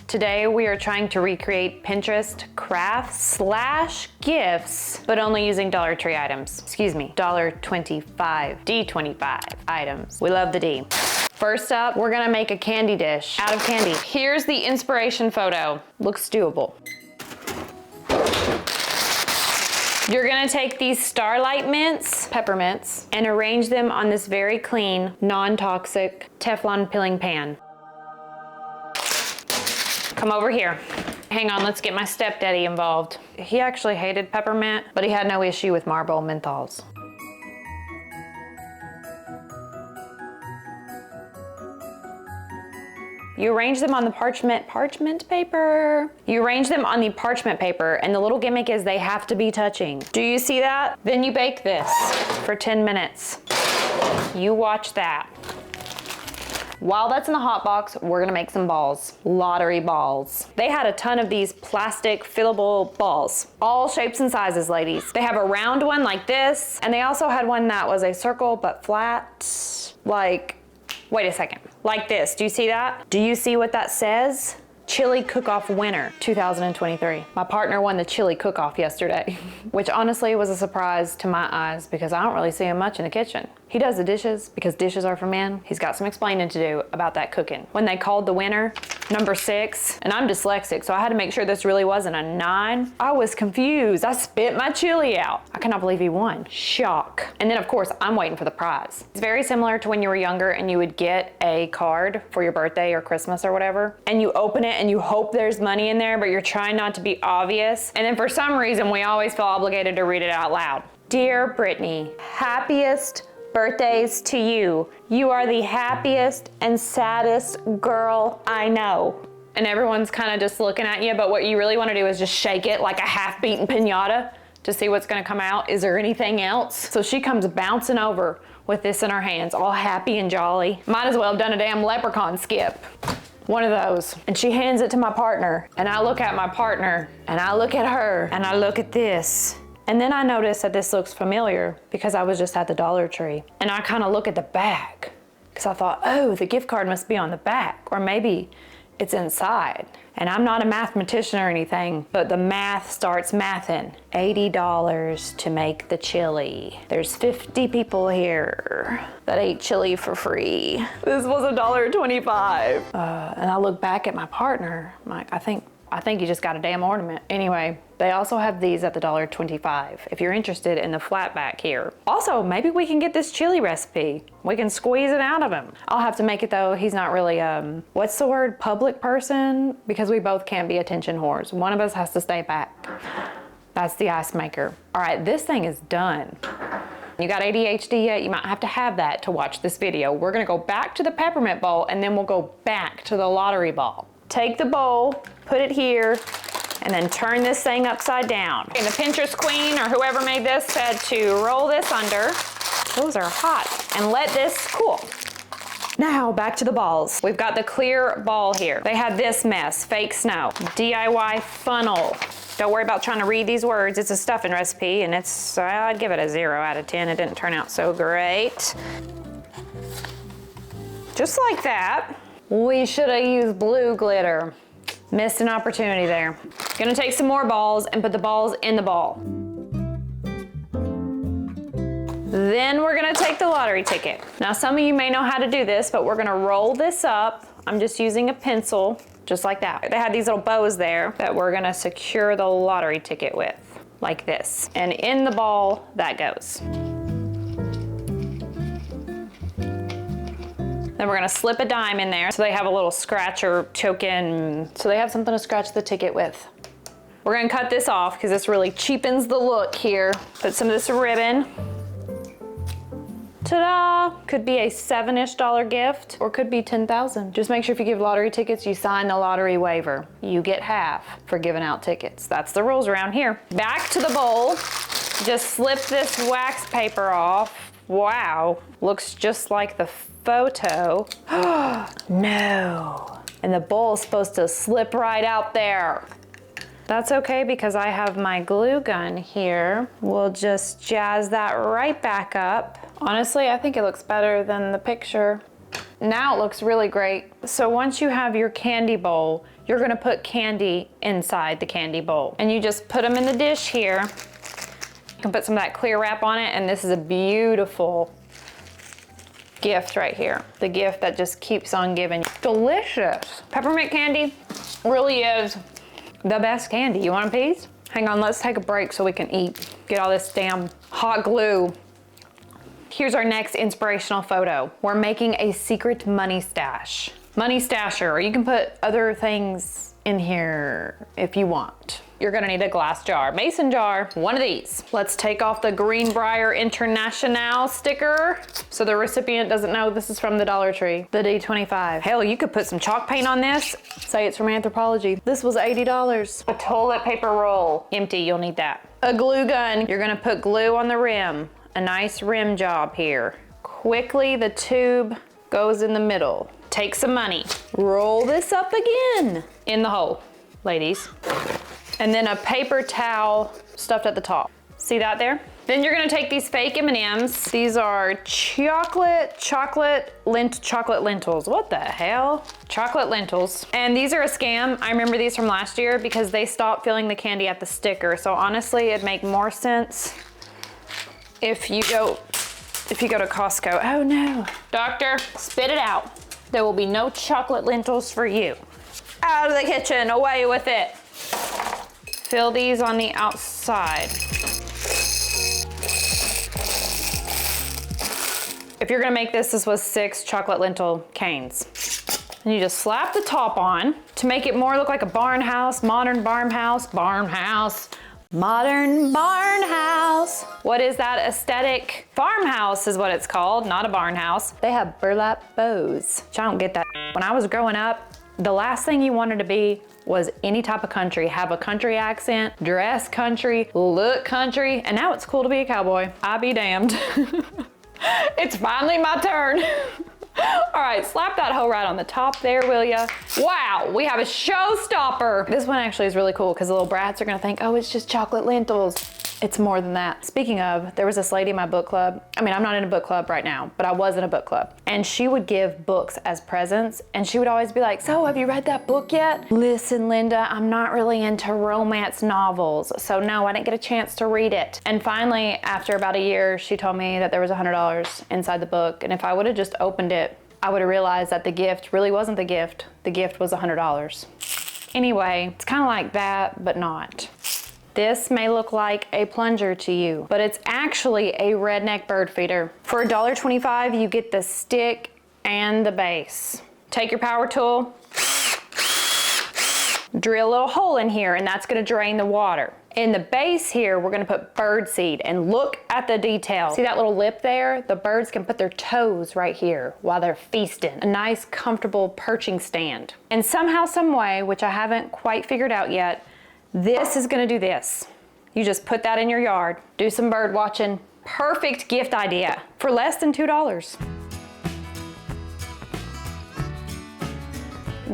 Today we are trying to recreate Pinterest crafts / gifts, but only using Dollar Tree items. Excuse me, $1.25, D25 items. We love the D. First up, we're gonna make a candy dish out of candy. Here's the inspiration photo. Looks doable. You're gonna take these Starlight mints, peppermints, and arrange them on this very clean, non-toxic Teflon peeling pan. Come over here. Hang on, let's get my stepdaddy involved. He actually hated peppermint, but he had no issue with marble menthols. You arrange them on the parchment paper. You arrange them on the parchment paper, and the little gimmick is they have to be touching. Do you see that? Then you bake this for 10 minutes. You watch that. While that's in the hot box, we're gonna make some balls. Lottery balls. They had a ton of these plastic fillable balls. All shapes and sizes, ladies. They have a round one like this, and they also had one that was a circle but flat, like, wait a second, like this. Do you see that? Do you see what that says? Chili Cook-Off winner, 2023. My partner won the chili cook-off yesterday, which honestly was a surprise to my eyes because I don't really see him much in the kitchen. He does the dishes because dishes are for men. He's got some explaining to do about that cooking. When they called the winner number 6, and I'm dyslexic, so I had to make sure this really wasn't a 9. I was confused. I spit my chili out. I cannot believe he won. Shock. And then of course, I'm waiting for the prize. It's very similar to when you were younger and you would get a card for your birthday or Christmas or whatever, and you open it and you hope there's money in there, but you're trying not to be obvious. And then for some reason, we always feel obligated to read it out loud. Dear Brittnee, happiest birthdays to you. You are the happiest and saddest girl I know. And everyone's kind of just looking at you, but what you really want to do is just shake it like a half-beaten piñata to see what's going to come out. Is there anything else? So she comes bouncing over with this in her hands, all happy and jolly. Might as well have done a damn leprechaun skip. One of those. And she hands it to my partner, and I look at my partner, and I look at her, and I look at this. And then I notice that this looks familiar because I was just at the Dollar Tree. And I kind of look at the back because I thought, oh, the gift card must be on the back, or maybe it's inside. And I'm not a mathematician or anything, but the math starts mathin'. $80 to make the chili. There's 50 people here that ate chili for free. This was $1.25. And I look back at my partner, I'm like, I think you just got a damn ornament. Anyway, they also have these at the $1.25 if you're interested in the flat back here. Also, maybe we can get this chili recipe. We can squeeze it out of him. I'll have to make it though. He's not really, what's the word, public person? Because we both can't be attention whores. One of us has to stay back. That's the ice maker. All right, this thing is done. You got ADHD yet? You might have to have that to watch this video. We're gonna go back to the peppermint bowl and then we'll go back to the lottery ball. Take the bowl, put it here, and then turn this thing upside down. And the Pinterest queen or whoever made this said to roll this under. Those are hot. And let this cool. Now back to the balls. We've got the clear ball here. They had this mess, fake snow, DIY funnel. Don't worry about trying to read these words. It's a stuffing recipe and I'd give it a 0 out of 10. It didn't turn out so great. Just like that. We should have used blue glitter. Missed an opportunity there. Gonna take some more balls and put the balls in the ball. Then we're gonna take the lottery ticket. Now some of you may know how to do this, but we're gonna roll this up. I'm just using a pencil, just like that. They had these little bows there that we're gonna secure the lottery ticket with, like this. And in the ball, that goes. Then we're gonna slip a dime in there so they have a little scratch or token, so they have something to scratch the ticket with. We're gonna cut this off because this really cheapens the look here. Put some of this ribbon. Ta-da! Could be a $7-ish gift or could be 10,000. Just make sure if you give lottery tickets, you sign the lottery waiver. You get half for giving out tickets. That's the rules around here. Back to the bowl. Just slip this wax paper off. Wow, looks just like the photo. No. And the bowl is supposed to slip right out there. That's okay because I have my glue gun here. We'll just jazz that right back up. Honestly, I think it looks better than the picture. Now it looks really great. So once you have your candy bowl, you're gonna put candy inside the candy bowl. And you just put them in the dish here. You can put some of that clear wrap on it, and this is a beautiful gift right here. The gift that just keeps on giving. Delicious. Peppermint candy really is the best candy. You want a piece? Hang on, let's take a break so we can eat. Get all this damn hot glue. Here's our next inspirational photo. We're making a secret money stash. Money stasher, or you can put other things in here if you want. You're gonna need a glass jar, mason jar, one of these. Let's take off the Greenbrier International sticker so the recipient doesn't know this is from the Dollar Tree, the D25. Hell, you could put some chalk paint on this, say it's from Anthropology. This was $80. A toilet paper roll, empty, you'll need that. A glue gun, you're gonna put glue on the rim. A nice rim job here. Quickly, the tube goes in the middle. Take some money, roll this up again in the hole, ladies. And then a paper towel stuffed at the top. See that there? Then you're gonna take these fake M&Ms. These are chocolate lentils. What the hell? Chocolate lentils. And these are a scam. I remember these from last year because they stopped filling the candy at the sticker. So honestly, it'd make more sense if you go to Costco. Oh no. Doctor, spit it out. There will be no chocolate lentils for you. Out of the kitchen, away with it. Fill these on the outside. If you're gonna make this, this was 6 chocolate lentil canes. And you just slap the top on to make it more look like a barn house, modern barn house. Modern barn house. What is that aesthetic? Farmhouse is what it's called, not a barn house. They have burlap bows, which I don't get that. When I was growing up, the last thing you wanted to be was any type of country. Have a country accent, dress country, look country, and now it's cool to be a cowboy. I be damned. It's finally my turn. All right, slap that hoe right on the top there, will ya? Wow, we have a showstopper. This one actually is really cool because the little brats are gonna think, oh, it's just chocolate lentils. It's more than that. Speaking of, there was this lady in my book club. I mean, I'm not in a book club right now, but I was in a book club. And she would give books as presents. And she would always be like, so have you read that book yet? Listen, Linda, I'm not really into romance novels. So no, I didn't get a chance to read it. And finally, after about a year, she told me that there was $100 inside the book. And if I would have just opened it, I would have realized that the gift really wasn't the gift. The gift was $100. Anyway, it's kind of like that, but not. This may look like a plunger to you, but it's actually a Redneck bird feeder. For $1.25, you get the stick and the base. Take your power tool, drill a little hole in here, and that's gonna drain the water. In the base here, we're gonna put bird seed, and look at the detail. See that little lip there? The birds can put their toes right here while they're feasting. A nice, comfortable perching stand. And somehow, some way, which I haven't quite figured out yet, this is gonna do this. You just put that in your yard, do some bird watching. Perfect gift idea for less than $2.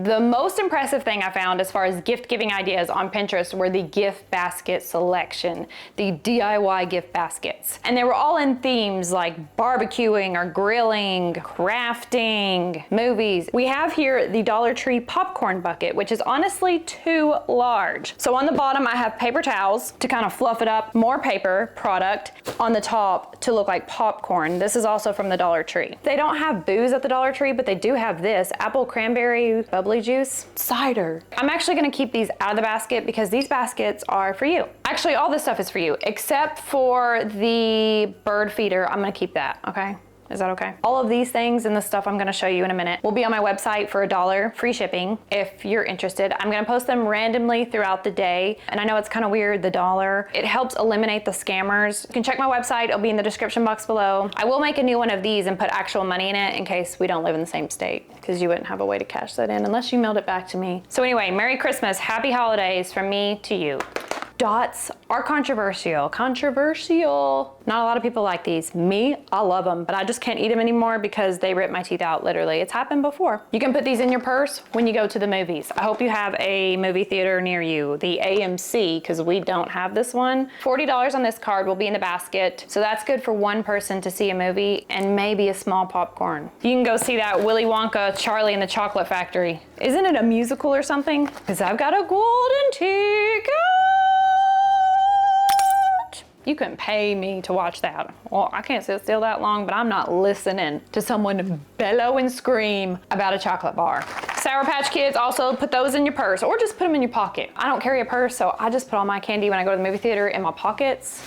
The most impressive thing I found as far as gift giving ideas on Pinterest were the gift basket selection, the DIY gift baskets. And they were all in themes like barbecuing or grilling, crafting, movies. We have here the Dollar Tree popcorn bucket, which is honestly too large. So on the bottom, I have paper towels to kind of fluff it up, more paper product on the top to look like popcorn. This is also from the Dollar Tree. They don't have booze at the Dollar Tree, but they do have this apple cranberry bubbly juice cider. I'm actually gonna keep these out of the basket because these baskets are for you. Actually, all this stuff is for you, except for the bird feeder. I'm gonna keep that, okay? Is that okay? All of these things and the stuff I'm gonna show you in a minute will be on my website for $1, free shipping, if you're interested. I'm gonna post them randomly throughout the day. And I know it's kind of weird, the $1. It helps eliminate the scammers. You can check my website, it'll be in the description box below. I will make a new one of these and put actual money in it in case we don't live in the same state, because you wouldn't have a way to cash that in unless you mailed it back to me. So anyway, Merry Christmas, Happy Holidays from me to you. Dots are controversial. Controversial. Not a lot of people like these. Me, I love them, but I just can't eat them anymore because they rip my teeth out, literally. It's happened before. You can put these in your purse when you go to the movies. I hope you have a movie theater near you, the AMC, because we don't have this one. $40 on this card will be in the basket, so that's good for one person to see a movie and maybe a small popcorn. You can go see that Willy Wonka, Charlie and the Chocolate Factory. Isn't it a musical or something? Because I've got a golden ticket. You couldn't pay me to watch that. Well, I can't sit still that long, but I'm not listening to someone bellow and scream about a chocolate bar. Sour Patch Kids, also put those in your purse or just put them in your pocket. I don't carry a purse, so I just put all my candy when I go to the movie theater in my pockets.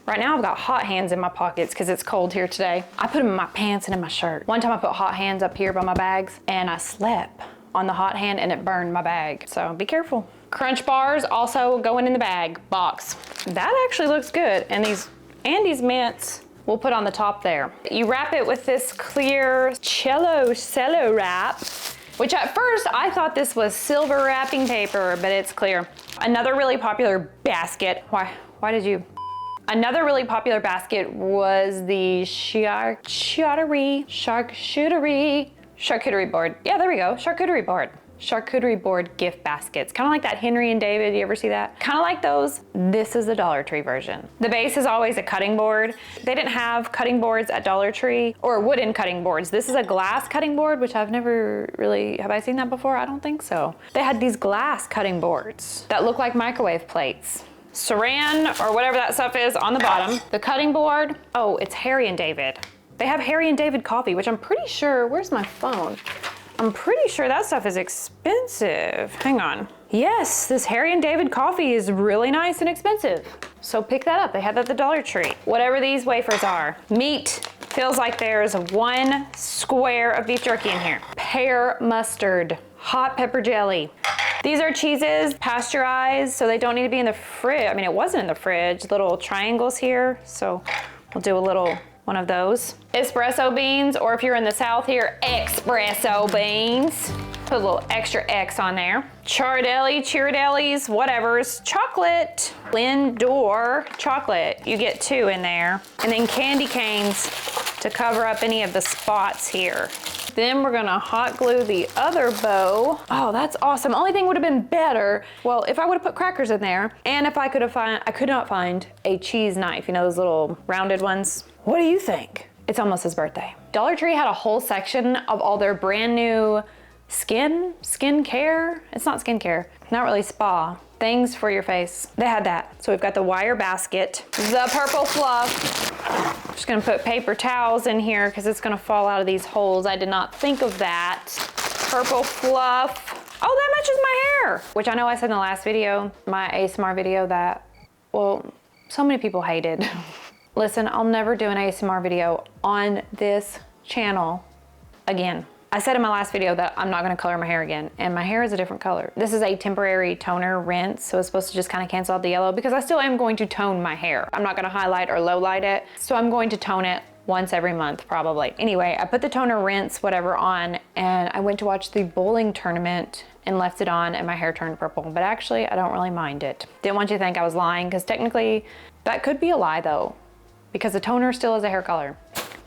Right now I've got hot hands in my pockets because it's cold here today. I put them in my pants and in my shirt. One time I put hot hands up here by my bags and I slept on the hot hand and it burned my bag. So be careful. Crunch bars also going in the bag box. That actually looks good. And these Andes mints we'll put on the top there. You wrap it with this clear cello wrap, which at first I thought this was silver wrapping paper, but it's clear. Another really popular basket. Why did you? Another really popular basket was the charcuterie board. Yeah, there we go, charcuterie board. Charcuterie board gift baskets. Kind of like that Henry and David, you ever see that? Kind of like those. This is the Dollar Tree version. The base is always a cutting board. They didn't have cutting boards at Dollar Tree or wooden cutting boards. This is a glass cutting board, which I've never really, have I seen that before? I don't think so. They had these glass cutting boards that look like microwave plates. Saran or whatever that stuff is on the bottom. The cutting board, oh, it's Harry and David. They have Harry and David coffee, which I'm pretty sure, where's my phone? I'm pretty sure that stuff is expensive. Hang on. Yes, this Harry and David coffee is really nice and expensive. So pick that up, they have that at the Dollar Tree. Whatever these wafers are. Meat, feels like there's 1 square of beef jerky in here. Pear mustard, hot pepper jelly. These are cheeses, pasteurized, so they don't need to be in the fridge. I mean, it wasn't in the fridge, little triangles here. So we'll do a little one of those. Espresso beans, or if you're in the South here, espresso beans. Put a little extra X on there. Cheeridellis, whatever's. Chocolate, Lindor chocolate. You get 2 in there. And then candy canes to cover up any of the spots here. Then we're gonna hot glue the other bow. Oh, that's awesome. Only thing would have been better, well, if I would have put crackers in there, and if I could not find a cheese knife, you know, those little rounded ones. What do you think? It's almost his birthday. Dollar Tree had a whole section of all their brand new skincare. It's not skincare, not really spa. Things for your face. They had that. So we've got the wire basket, the purple fluff. Just gonna put paper towels in here because it's gonna fall out of these holes. I did not think of that. Purple fluff. Oh, that matches my hair. Which I know I said in the last video, my ASMR video that, well, so many people hated. Listen, I'll never do an ASMR video on this channel again. I said in my last video that I'm not gonna color my hair again, and my hair is a different color. This is a temporary toner rinse, so it's supposed to just kind of cancel out the yellow because I still am going to tone my hair. I'm not gonna highlight or low light it, so I'm going to tone it once every month probably. Anyway, I put the toner rinse, whatever on, and I went to watch the bowling tournament and left it on and my hair turned purple, but actually I don't really mind it. Didn't want you to think I was lying because technically that could be a lie though, because the toner still is a hair color.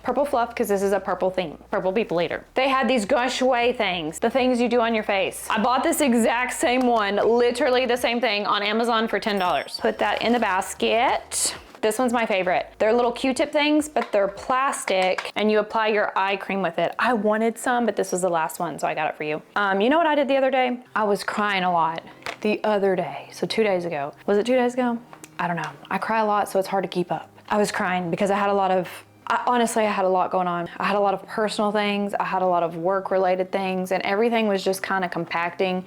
Purple fluff, because this is a purple theme. Purple people eater. They had these gush away things, the things you do on your face. I bought this exact same one, literally the same thing on Amazon for $10. Put that in the basket. This one's my favorite. They're little Q-tip things, but they're plastic and you apply your eye cream with it. I wanted some, but this was the last one, so I got it for you. You know what I did the other day? I was crying a lot the other day. So 2 days ago. Was it 2 days ago? I don't know. I cry a lot, so it's hard to keep up. I was crying because I had a lot going on. I had a lot of personal things. I had a lot of work-related things, and everything was just kind of compacting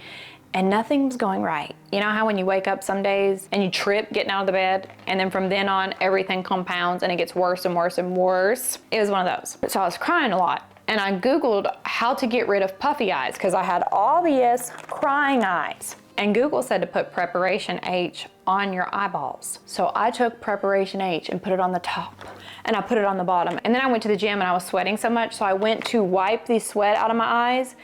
and nothing was going right. You know how when you wake up some days and you trip getting out of the bed, and then from then on, everything compounds and it gets worse and worse and worse? It was one of those. So I was crying a lot, and I Googled how to get rid of puffy eyes because I had obvious crying eyes. And Google said to put Preparation H on your eyeballs. So I took Preparation H and put it on the top, and I put it on the bottom. And then I went to the gym and I was sweating so much, so I went to wipe the sweat out of my eyes,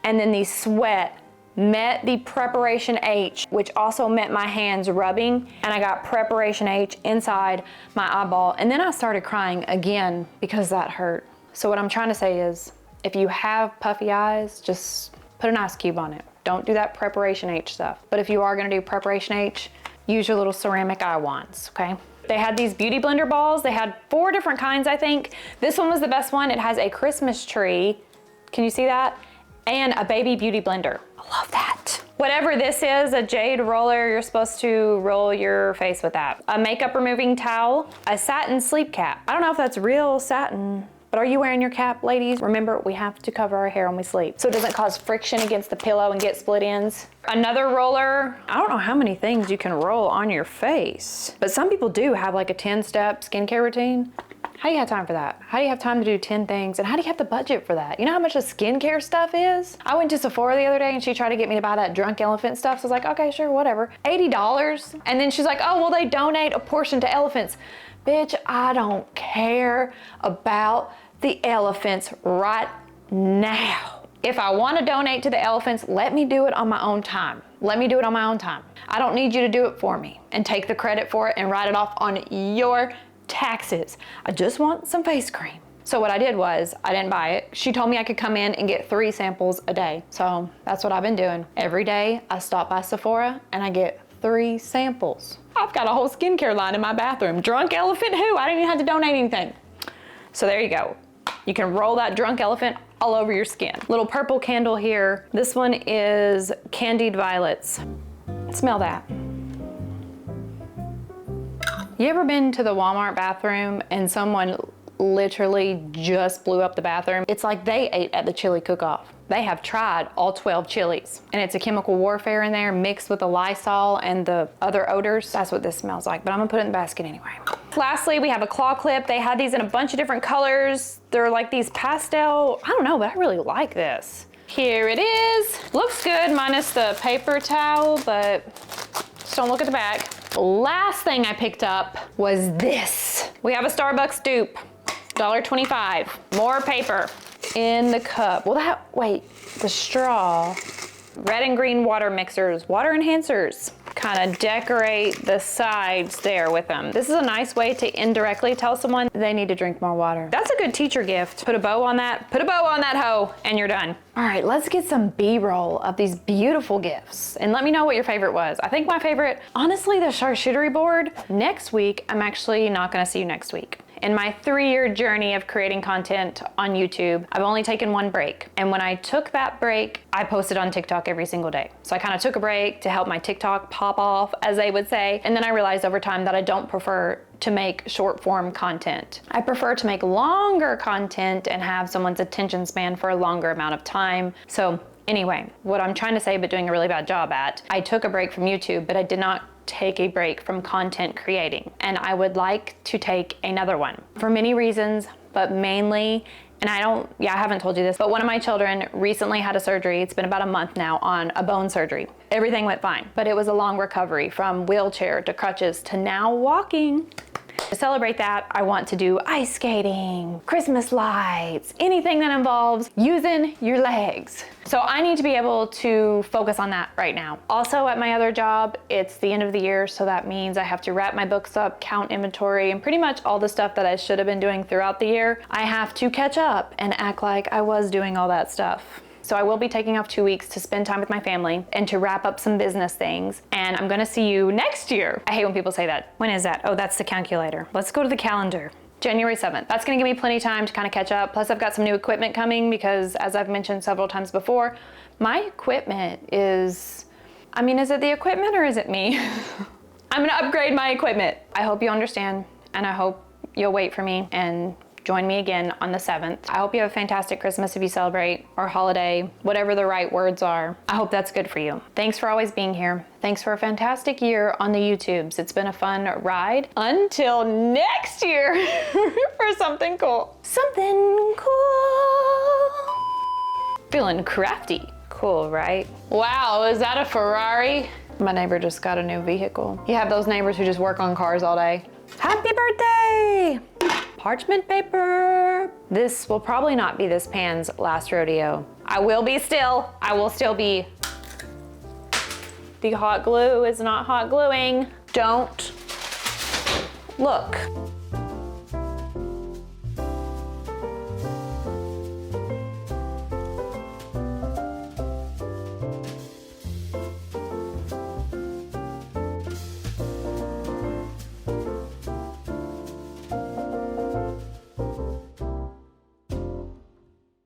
and then the sweat met the preparation H, which also met my hands rubbing, and I got preparation H inside my eyeball. And then I started crying again because that hurt. So what I'm trying to say is, if you have puffy eyes, just put an ice cube on it. Don't do that preparation H stuff. But if you are gonna do preparation H, use your little ceramic eye wands, okay? They had these beauty blender balls. They had 4 different kinds, I think. This one was the best one. It has a Christmas tree. Can you see that? And a baby beauty blender. I love that. Whatever this is, a jade roller, you're supposed to roll your face with that. A makeup removing towel, a satin sleep cap. I don't know if that's real satin, but are you wearing your cap, ladies? Remember, we have to cover our hair when we sleep so it doesn't cause friction against the pillow and get split ends. Another roller. I don't know how many things you can roll on your face, but some people do have like a 10-step skincare routine. How do you have time for that? How do you have time to do 10 things? And how do you have the budget for that? You know how much the skincare stuff is? I went to Sephora the other day and she tried to get me to buy that drunk elephant stuff. So I was like, okay, sure, whatever. $80. And then she's like, oh, well, they donate a portion to elephants. Bitch, I don't care about the elephants right now. If I want to donate to the elephants, let me do it on my own time. Let me do it on my own time. I don't need you to do it for me and take the credit for it and write it off on your taxes. I just want some face cream. So what I did was, I didn't buy it. She told me I could come in and get 3 samples a day. So that's what I've been doing. Every day I stop by Sephora and I get 3 samples. I've got a whole skincare line in my bathroom. Drunk elephant who? I didn't even have to donate anything. So there you go. You can roll that drunk elephant all over your skin. Little purple candle here. This one is candied violets. Smell that. You ever been to the Walmart bathroom and someone literally just blew up the bathroom? It's like they ate at the chili cook-off. They have tried all 12 chilies, and it's a chemical warfare in there mixed with the Lysol and the other odors. That's what this smells like, but I'm gonna put it in the basket anyway. Lastly, we have a claw clip. They had these in a bunch of different colors. They're like these pastel, I don't know, but I really like this. Here it is. Looks good minus the paper towel, but just don't look at the back. Last thing I picked up was this. We have a Starbucks dupe, $1.25. More paper in the cup. Well, wait, the straw. Red and green water mixers, water enhancers. Kind of decorate the sides there with them. This is a nice way to indirectly tell someone they need to drink more water. That's a good teacher gift. Put a bow on that hoe, and you're done. All right, let's get some B-roll of these beautiful gifts. And let me know what your favorite was. I think my favorite, honestly, the charcuterie board. Next week, I'm actually not gonna see you next week. In my 3-year journey of creating content on YouTube, I've only taken 1 break. And when I took that break, I posted on TikTok every single day. So I kind of took a break to help my TikTok pop off, as they would say. And then I realized over time that I don't prefer to make short form content. I prefer to make longer content and have someone's attention span for a longer amount of time. So anyway, what I'm trying to say but doing a really bad job at, I took a break from YouTube, but I did not take a break from content creating. And I would like to take another one for many reasons, but mainly, and I haven't told you this, but one of my children recently had a surgery. It's been about a month now on a bone surgery. Everything went fine, but it was a long recovery from wheelchair to crutches to now walking. To celebrate that, I want to do ice skating, Christmas lights, anything that involves using your legs. So I need to be able to focus on that right now. Also at my other job, it's the end of the year, so that means I have to wrap my books up, count inventory, and pretty much all the stuff that I should have been doing throughout the year. I have to catch up and act like I was doing all that stuff. So I will be taking off 2 weeks to spend time with my family and to wrap up some business things. And I'm gonna see you next year. I hate when people say that. When is that? Oh, that's the calculator. Let's go to the calendar. January 7th. That's gonna give me plenty of time to kind of catch up. Plus I've got some new equipment coming because, as I've mentioned several times before, my equipment is it the equipment or is it me? I'm gonna upgrade my equipment. I hope you understand, and I hope you'll wait for me and join me again on the 7th. I hope you have a fantastic Christmas if you celebrate, or holiday, whatever the right words are. I hope that's good for you. Thanks for always being here. Thanks for a fantastic year on the YouTubes. It's been a fun ride. Until next year for something cool. Something cool. Feeling crafty. Cool, right? Wow, is that a Ferrari? My neighbor just got a new vehicle. You have those neighbors who just work on cars all day. Happy birthday! Parchment paper. This will probably not be this pan's last rodeo. I will still be The hot glue is not hot gluing. Don't look.